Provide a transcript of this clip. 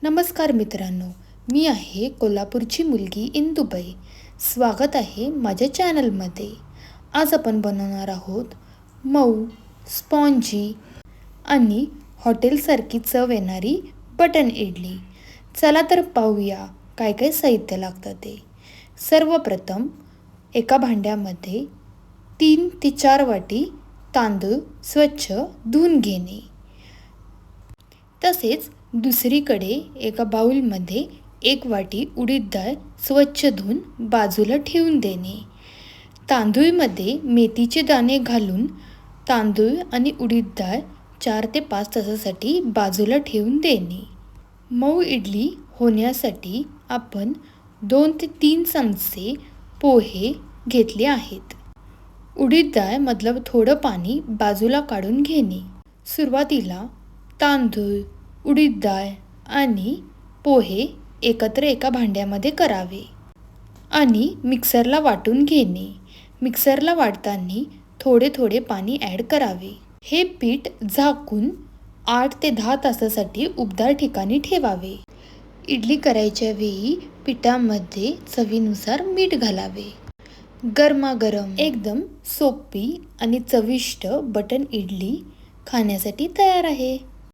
नमस्कार मित्रांनो, मी आहे कोल्हापूरची मुलगी इंदुबाई. स्वागत आहे माझ्या चॅनलमध्ये. आज आपण बनवणार आहोत मऊ, स्पॉन्जी आणि हॉटेलसारखी चव येणारी बटन इडली. चला तर पाहूया काय काय साहित्य लागतं ते. सर्वप्रथम एका भांड्यामध्ये 3 ते 4 वाटी तांदूळ स्वच्छ धुवून घेणे. तसेच दुसरीकडे एका बाउलमध्ये 1 वाटी उडीद डाळ स्वच्छ धुवून बाजूला ठेवून देणे. तांदूळमध्ये मेथीचे दाणे घालून तांदूळ आणि उडीद डाळ 4 ते 5 तासासाठी बाजूला ठेवून देणे. मऊ इडली होण्यासाठी आपण 2 ते 3 चमचे पोहे घेतले आहेत. उडीद डाळमधलं थोडं पाणी बाजूला काढून घेणे. सुरुवातीला तांदूळ, उडीद डाळ आणि पोहे एकत्र एका भांड्यामध्ये करावे आणि मिक्सरला वाटून घेणे. मिक्सरला वाटताना थोडे थोडे पाणी ॲड करावे. हे पीठ झाकून 8 ते 10 तासासाठी उबदार ठिकाणी ठेवावे. इडली करायच्या वेळी पिठामध्ये चवीनुसार मीठ घालावे. गरमागरम एकदम सोपी आणि चविष्ट बटन इडली खाण्यासाठी तयार आहे.